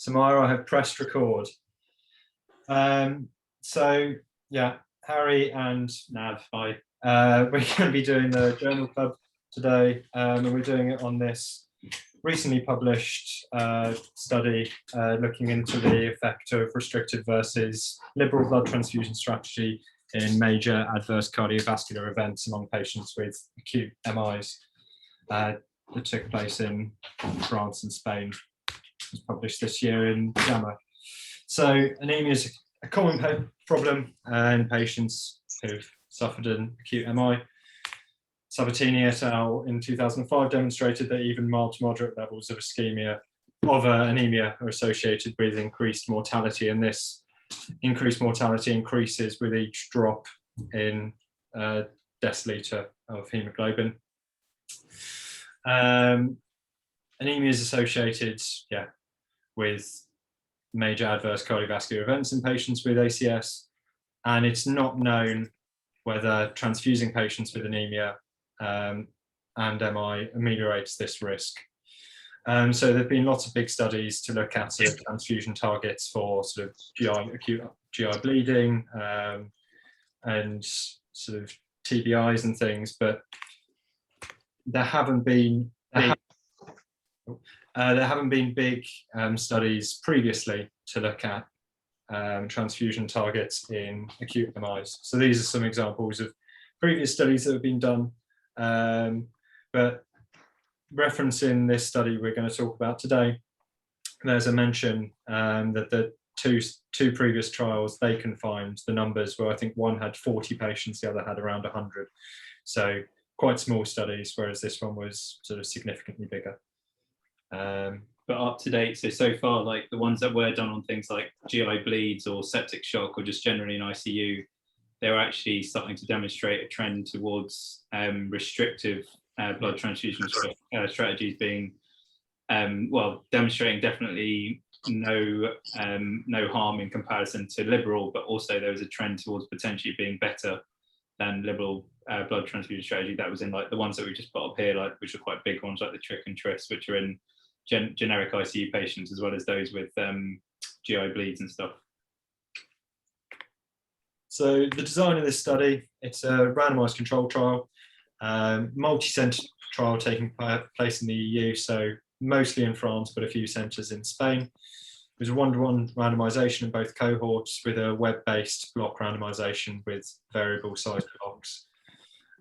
Samira, I have pressed record. So yeah, Harry and Nav, hi. We're going to be doing the journal club today, and we're doing it on this recently published study looking into the effect of restrictive versus liberal blood transfusion strategy in major adverse cardiovascular events among patients with acute MIs that took place in France and Spain. It was published this year in JAMA. So anemia is a common problem in patients who've suffered an acute MI. Sabatini et al. In 2005 demonstrated that even mild to moderate levels of ischemia of anemia are associated with increased mortality, and this increased mortality increases with each drop in deciliter of hemoglobin. Anemia is associated, with major adverse cardiovascular events in patients with ACS, and it's not known whether transfusing patients with anemia and MI ameliorates this risk. So there have been lots of big studies to look at sort of transfusion targets for sort of acute GI bleeding and sort of TBIs and things, but there haven't been big studies previously to look at transfusion targets in acute MIs. So these are some examples of previous studies that have been done, but referencing this study we're going to talk about today, there's a mention that the two previous trials, they confined the numbers where I think one had 40 patients, the other had around 100. So quite small studies, whereas this one was sort of significantly bigger. But up to date, so far, like the ones that were done on things like GI bleeds or septic shock or just generally in ICU, they're actually starting to demonstrate a trend towards restrictive blood transfusion strategies being, demonstrating demonstrating no harm in comparison to liberal, but also there was a trend towards potentially being better than liberal blood transfusion strategy. That was in like the ones that we just put up here, like which are quite big ones, like the TRIC and TRIS, which are in generic ICU patients, as well as those with GI bleeds and stuff. So the design of this study, it's a randomized control trial, multi-center trial taking place in the EU, so mostly in France, but a few centers in Spain. It was a 1-to-1 randomization in both cohorts with a web-based block randomization with variable size blocks.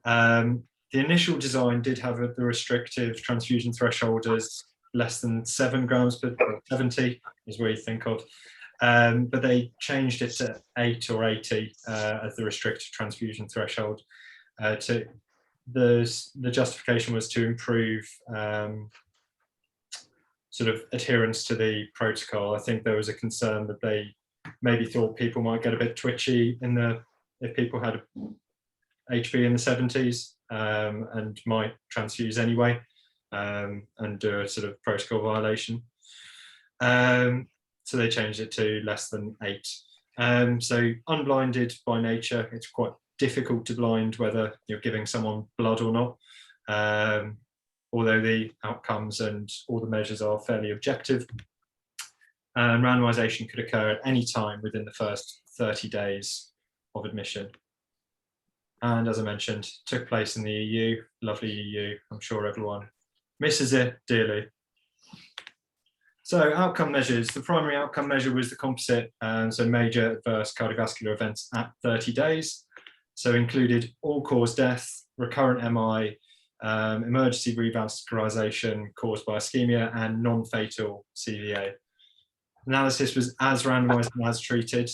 The initial design did have the restrictive transfusion threshold as less than 7 grams per 70 is where you think of, but they changed it to 8 or 80 as the restrictive transfusion threshold. The justification was to improve sort of adherence to the protocol. I think there was a concern that they maybe thought people might get a bit twitchy if people had HB in the 70s and might transfuse anyway and do a sort of protocol violation. So they changed it to less than 8. So unblinded by nature, it's quite difficult to blind whether you're giving someone blood or not, although the outcomes and all the measures are fairly objective. Randomization could occur at any time within the first 30 days of admission. And as I mentioned, took place in the EU, lovely EU. I'm sure everyone misses it dearly. So outcome measures, the primary outcome measure was the composite, so major adverse cardiovascular events at 30 days. So included all-cause death, recurrent MI, emergency revascularization caused by ischemia, and non-fatal CVA. Analysis was as randomized and as treated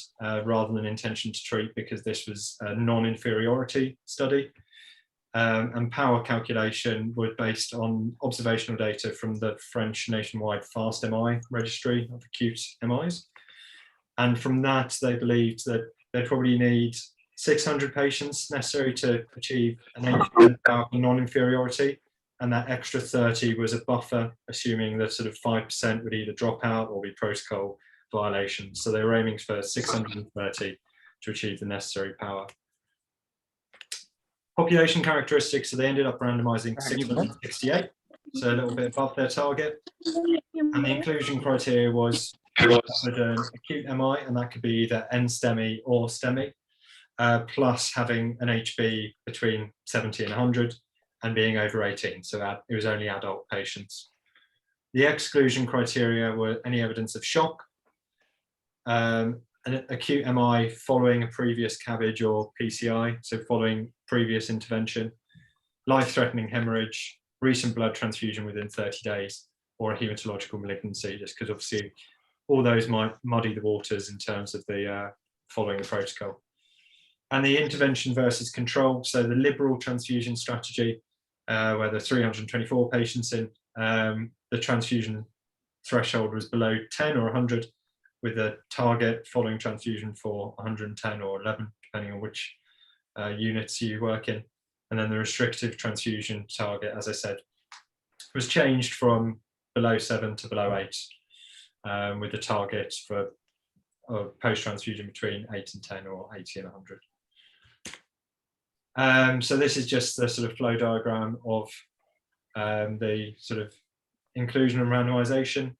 rather than intention to treat, because this was a non-inferiority study. And power calculation was based on observational data from the French nationwide FAST MI registry of acute MIs. And from that, they believed that they probably need 600 patients necessary to achieve an 80% power for non-inferiority, and that extra 30 was a buffer, assuming that sort of 5% would either drop out or be protocol violations. So they were aiming for 630 to achieve the necessary power. Population characteristics, so they ended up randomizing 668, so a little bit above their target. And the inclusion criteria was who offered an acute MI, and that could be either NSTEMI or STEMI, plus having an HB between 70 and 100 and being over 18. So it was only adult patients. The exclusion criteria were any evidence of shock, an acute MI following a previous CABG or PCI, so following previous intervention, life-threatening hemorrhage, recent blood transfusion within 30 days, or a hematological malignancy, just because obviously all those might muddy the waters in terms of the following the protocol. And the intervention versus control, so the Liberal Transfusion Strategy, where there are 324 patients in, the transfusion threshold was below 10 or 100, with a target following transfusion for 110 or 11, depending on which units you work in. And then the restrictive transfusion target, as I said, was changed from below 7 to below 8, with the target for post-transfusion between 8 and 10 or 80 and 100. So this is just the sort of flow diagram of the sort of inclusion and randomization.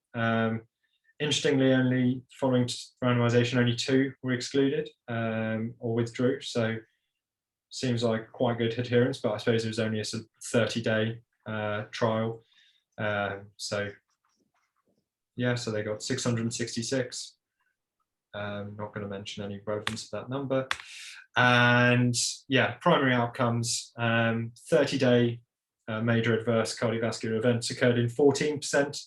Interestingly, only following randomization, only 2 were excluded or withdrew. So seems like quite good adherence, but I suppose it was only a sort of 30-day trial. So yeah, so they got 666. Not going to mention any relevance of that number. And yeah, primary outcomes, 30-day major adverse cardiovascular events occurred in 14%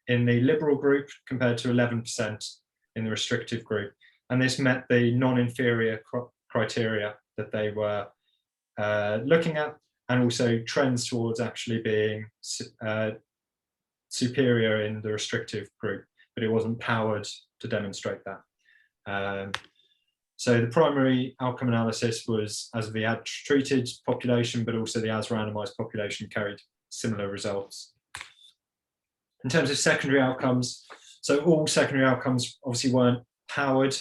in the liberal group compared to 11% in the restrictive group. And this met the non-inferior criteria that they were looking at, and also trends towards actually being superior in the restrictive group, but it wasn't powered to demonstrate that. So the primary outcome analysis was as the ad treated population, but also the as randomized population carried similar results. In terms of secondary outcomes, so all secondary outcomes obviously weren't powered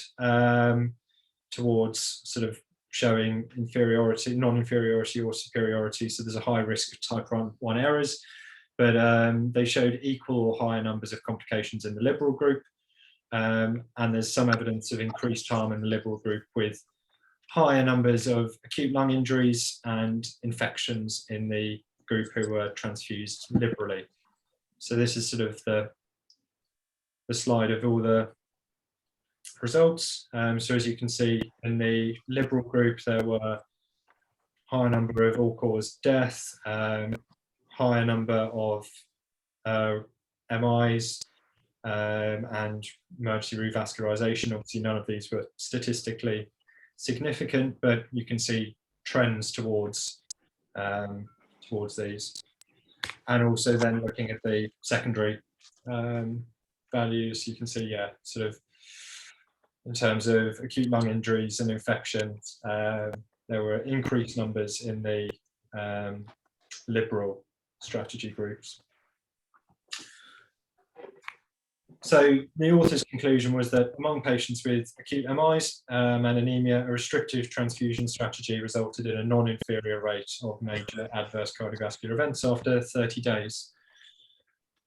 towards sort of showing inferiority, non-inferiority or superiority. So there's a high risk of type 1 errors, but they showed equal or higher numbers of complications in the liberal group. And there's some evidence of increased harm in the liberal group with higher numbers of acute lung injuries and infections in the group who were transfused liberally. So this is sort of the slide of all the results. So as you can see, in the liberal group, there were higher number of all-cause death, higher number of MIs, and emergency revascularization. Obviously, none of these were statistically significant, but you can see trends towards these. And also then looking at the secondary values, you can see, yeah, sort of in terms of acute lung injuries and infections, there were increased numbers in the liberal strategy groups. So the author's conclusion was that among patients with acute MIs and anemia, a restrictive transfusion strategy resulted in a non-inferior rate of major adverse cardiovascular events after 30 days.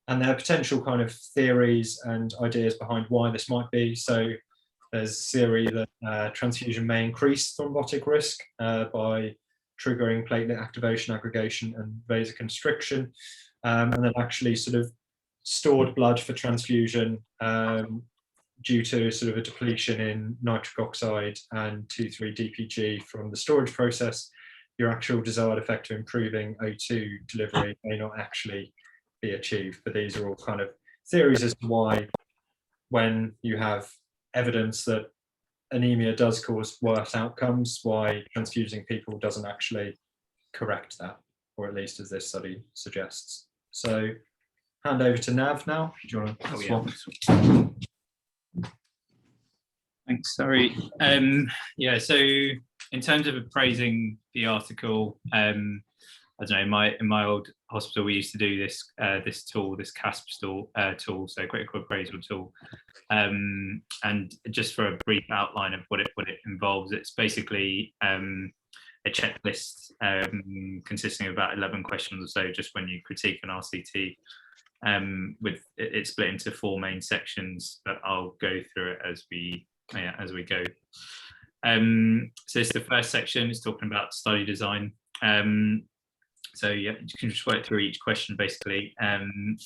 And there are potential kind of theories and ideas behind why this might be. So there's theory that transfusion may increase thrombotic risk by triggering platelet activation, aggregation, and vasoconstriction, and then actually sort of stored blood for transfusion due to sort of a depletion in nitric oxide and 2,3-DPG from the storage process. Your actual desired effect of improving O2 delivery may not actually be achieved, but these are all kind of theories as to why, when you have evidence that anemia does cause worse outcomes, why transfusing people doesn't actually correct that, or at least as this study suggests. So hand over to Nav now. Do you want to swap? Thanks, sorry. Yeah, so in terms of appraising the article, I don't know, in my old hospital, we used to do this this CASP tool, so critical appraisal tool. And just for a brief outline of what it involves, it's basically a checklist consisting of about 11 questions or so, just when you critique an RCT. with it split into 4 main sections, but I'll go through it as we go. So it's the first section. It's talking about study design. So yeah, you can just work through each question basically, and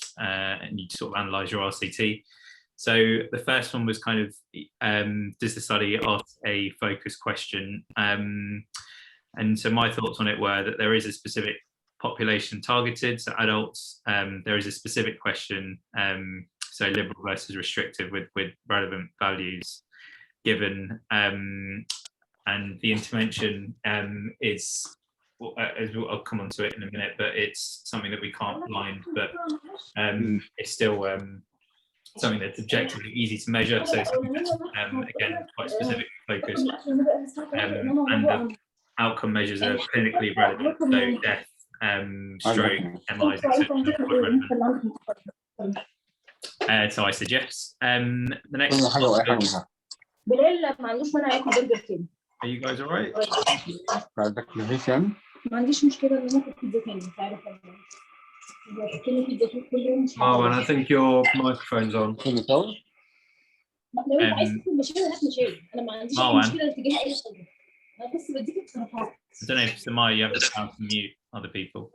you sort of analyze your RCT. So the first one was kind of, does the study ask a focus question? And so my thoughts on it were that there is a specific population targeted, so adults. There is a specific question, so liberal versus restrictive with relevant values given, and the intervention is, I'll come on to it in a minute, but it's something that we can't blind, but it's still something that's objectively easy to measure, so something that's, again, quite specifically focused, and the outcome measures are clinically relevant, so death, stroke, MIs, etc. So I said yes. The next are you guys all right? Marwan, I think your microphone's on. Marwan, I don't know if it's the mic, you have the power to mute other people.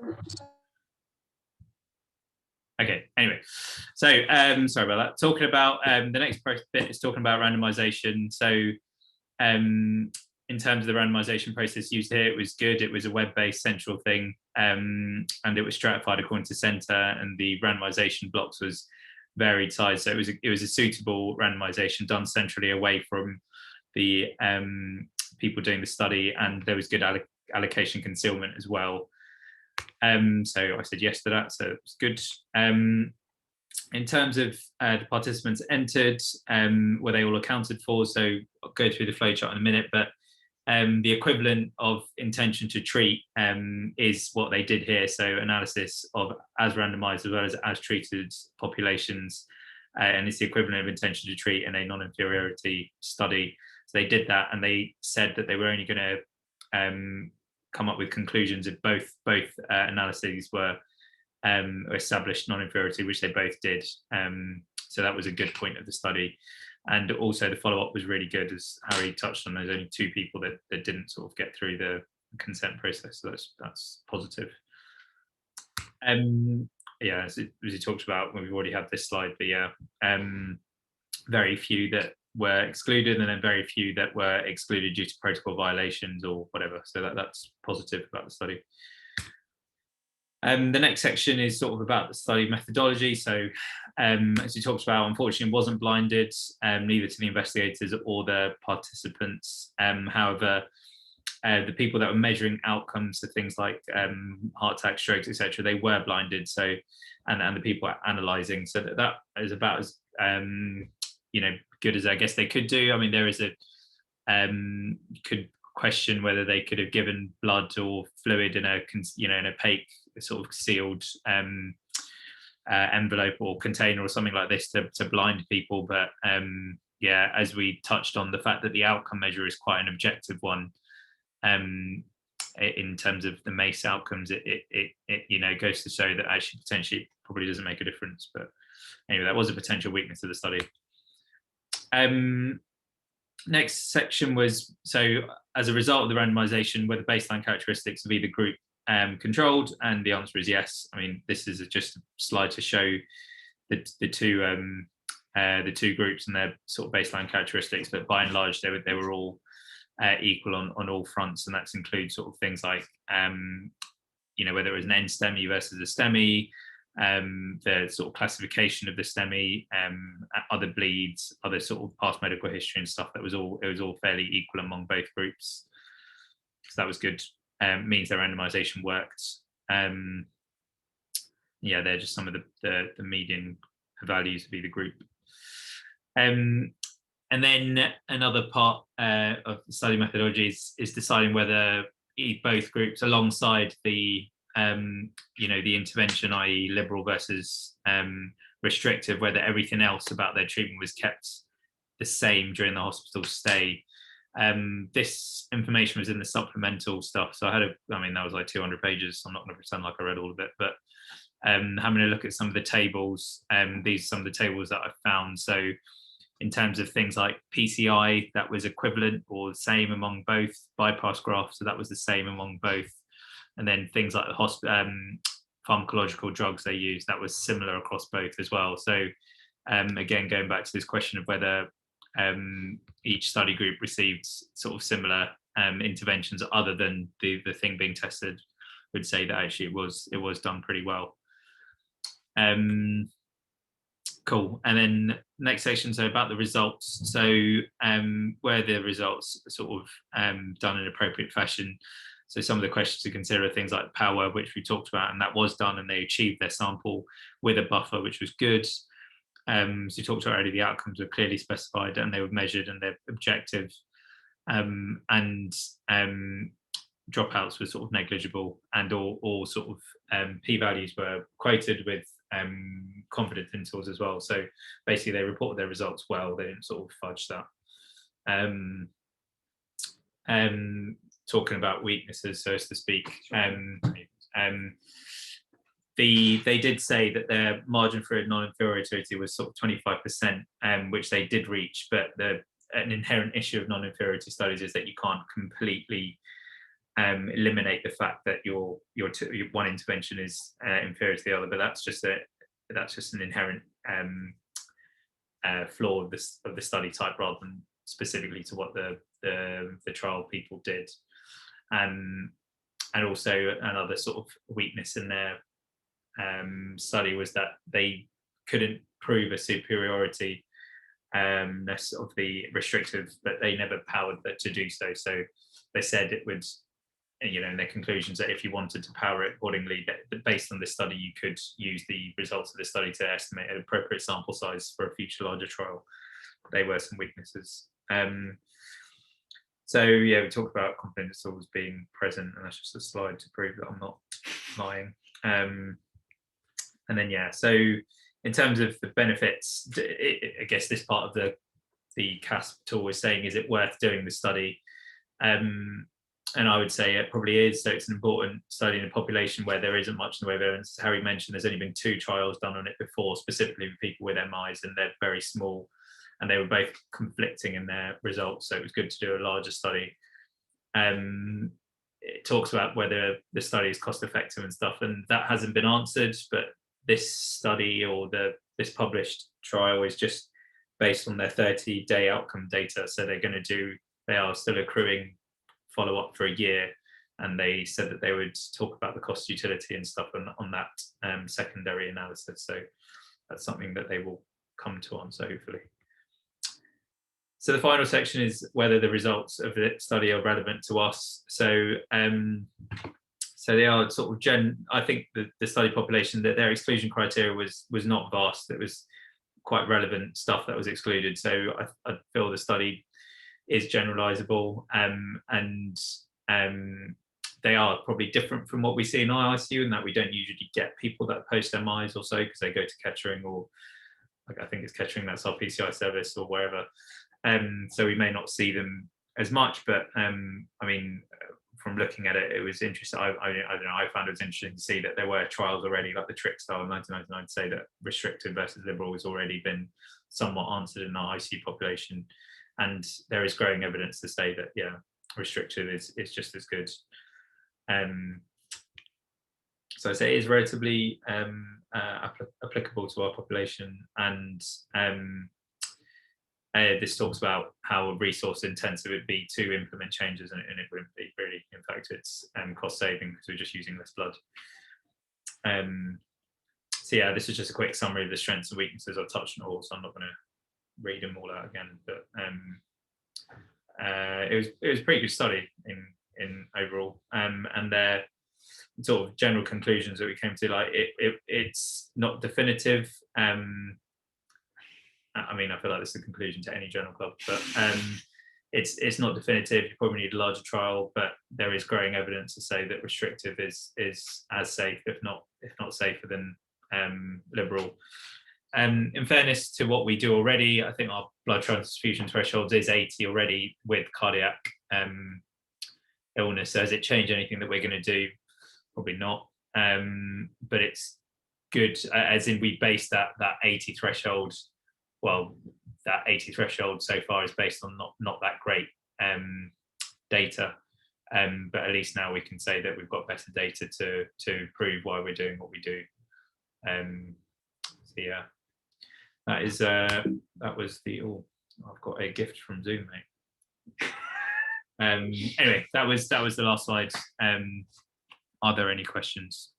Okay, anyway, so sorry about that. Talking about the next bit is talking about randomization. So in terms of the randomization process used here, it was good. It was a web-based central thing, and it was stratified according to center, and the randomization blocks was varied size. So it was a suitable randomization done centrally away from the people doing the study, and there was good allocation concealment as well. So I said yes to that, so it was good. In terms of the participants entered, were they all accounted for? So I'll go through the flowchart in a minute, but the equivalent of intention to treat is what they did here. So analysis of as randomized as well as treated populations, and it's the equivalent of intention to treat in a non-inferiority study. So they did that, and they said that they were only going to come up with conclusions if both analyses were established non-inferiority, which they both did. So that was a good point of the study. And also the follow-up was really good, as Harry touched on. There's only 2 people that didn't sort of get through the consent process, so that's positive. Yeah, as he talked about, we've already had this slide, but yeah, very few that were excluded, and then very few that were excluded due to protocol violations or whatever. So that's positive about the study. The next section is sort of about the study methodology. So as you talked about, unfortunately, it wasn't blinded, neither to the investigators or the participants. However, the people that were measuring outcomes, so things like heart attack, strokes, etc., they were blinded. So, and the people analysing, so that is about as good as I guess they could do. I mean, there is could question whether they could have given blood or fluid in an opaque sort of sealed envelope or container or something like this to blind people, but yeah, as we touched on, the fact that the outcome measure is quite an objective one, in terms of the MACE outcomes, it goes to show that actually potentially probably doesn't make a difference. But anyway, that was a potential weakness of the study. Next section was, so as a result of the randomization, were the baseline characteristics of either group controlled? And the answer is yes. I mean, this is just a slide to show the two groups and their sort of baseline characteristics, but by and large they were all equal on all fronts, and that includes sort of things like whether it was an NSTEMI versus a STEMI, the sort of classification of the STEMI, other bleeds, other sort of past medical history and stuff. It was all fairly equal among both groups, so that was good. Means their randomization worked. Yeah, they're just some of the median values of either group. And then another part of the study methodology is deciding whether both groups, alongside the the intervention, i.e. liberal versus restrictive, whether everything else about their treatment was kept the same during the hospital stay. This information was in the supplemental stuff, so that was like 200 pages. I'm not going to pretend like I read all of it, but having a look at some of the tables. These are some of the tables that I've found. So in terms of things like PCI, that was equivalent or the same among both. Bypass graft, so that was the same among both. And then things like the pharmacological drugs they used, that was similar across both as well. So again, going back to this question of whether each study group received sort of similar interventions other than the thing being tested, would say that actually it was done pretty well. Cool. And then next section, so about the results. So where the results sort of done in appropriate fashion. So some of the questions to consider are things like power, which we talked about, and that was done, and they achieved their sample with a buffer, which was good. So you talked about already, the outcomes were clearly specified and they were measured and they're objective. And dropouts were sort of negligible, and all sort of p-values were quoted with confidence intervals as well. So basically they reported their results well, they didn't sort of fudge that. Talking about weaknesses, so as to speak, they did say that their margin for non-inferiority was sort of 25%, which they did reach, but an inherent issue of non-inferiority studies is that you can't completely eliminate the fact that your one intervention is inferior to the other, but that's just an inherent flaw of the study type, rather than specifically to what the trial people did. And also another sort of weakness in their study was that they couldn't prove a superiority of the restrictive, but they never powered that to do so. So they said it would, in their conclusions, that if you wanted to power it accordingly, that based on this study, you could use the results of the study to estimate an appropriate sample size for a future larger trial. They were some weaknesses. So yeah, we talked about confidence intervals being present, and that's just a slide to prove that I'm not lying. And then yeah, so in terms of the benefits, I guess this part of the CASP tool is saying, is it worth doing the study? And I would say it probably is. So it's an important study in a population where there isn't much in the way of evidence. As Harry mentioned, there's only been 2 trials done on it before, specifically with people with MIs, and they're very small, and they were both conflicting in their results. So it was good to do a larger study. It talks about whether the study is cost effective and stuff, and that hasn't been answered, but this study or this published trial is just based on their 30-day outcome data. So they are still accruing follow-up for a year, and they said that they would talk about the cost utility and stuff on that secondary analysis. So that's something that they will come to answer, hopefully. So the final section is whether the results of the study are relevant to us. So so they are sort of I think the study population, that their exclusion criteria was not vast. It was quite relevant stuff that was excluded. So I feel the study is generalizable, and they are probably different from what we see in ICU, in that we don't usually get people that post MIs or so, because they go to Kettering, or I think it's Kettering, that's our PCI service, or wherever. So we may not see them as much, but I mean, from looking at it, it was interesting. I don't know, I found it was interesting to see that there were trials already, like the Trick style in 1999, to say that restrictive versus liberal has already been somewhat answered in our ICU population. And there is growing evidence to say that, yeah, restrictive is just as good. So I say it is relatively applicable to our population, and this talks about how resource intensive it'd be to implement changes, and it wouldn't be really. In fact, it's cost saving because we're just using less blood. So yeah, this is just a quick summary of the strengths and weaknesses. I've touched on all, so I'm not going to read them all out again. But it was a pretty good study in overall, and their sort of general conclusions that we came to, like it's not definitive. I mean, I feel like this is a conclusion to any journal club, but it's not definitive. You probably need a larger trial, but there is growing evidence to say that restrictive is as safe, if not safer than liberal. In fairness to what we do already, I think our blood transfusion thresholds is 80 already with cardiac illness. So has it changed anything that we're going to do? Probably not. But it's good, as in we based that 80 threshold. Well, that 80 threshold so far is based on not that great data, but at least now we can say that we've got better data to prove why we're doing what we do. So yeah, that is that was the. Oh, I've got a gift from Zoom, mate. Anyway, that was the last slide. Are there any questions?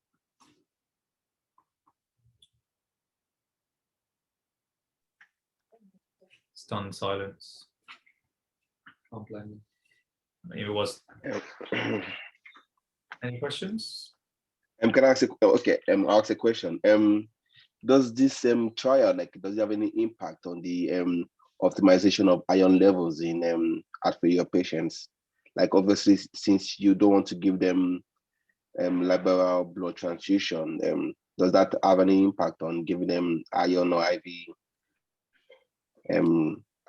Stunned silence. Can't blame them. Maybe it was. Any questions? Can I ask I'll ask a question. Does this trial, does it have any impact on the optimization of iron levels in heart failure patients? Like, obviously, since you don't want to give them liberal blood transfusion, does that have any impact on giving them iron or IV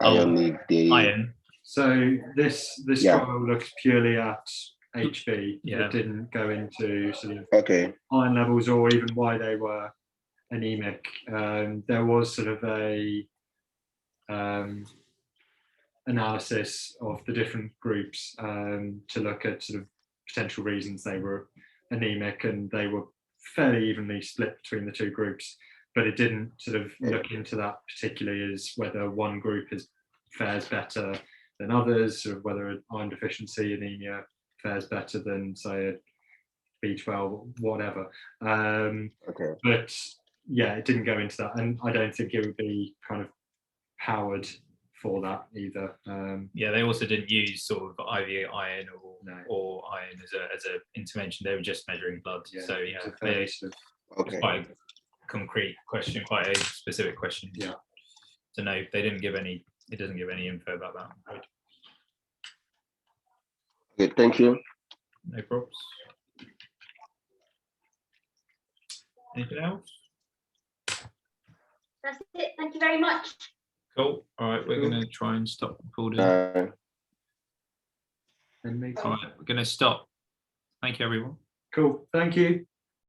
iron if they Iron. So this trial looks purely at HB. Yeah. It didn't go into sort of iron levels or even why they were anemic. There was sort of a analysis of the different groups to look at sort of potential reasons they were anemic, and they were fairly evenly split between the two groups, but it didn't sort of look into that particularly as whether one group fares better than others, sort of whether an iron deficiency anemia fares better than, say, a B12, whatever. But yeah, it didn't go into that, and I don't think it would be kind of powered for that either. Yeah, they also didn't use sort of IV iron or iron as a intervention. They were just measuring blood. Yeah, so yeah, it's quite a concrete question, quite a specific question. Yeah. So no, they didn't give any. It doesn't give any info about that. Okay, thank you. No problems. Anything else? That's it. Thank you very much. Cool. All right, we're going to try and stop recording. All right, we're going to stop. Thank you, everyone. Cool. Thank you.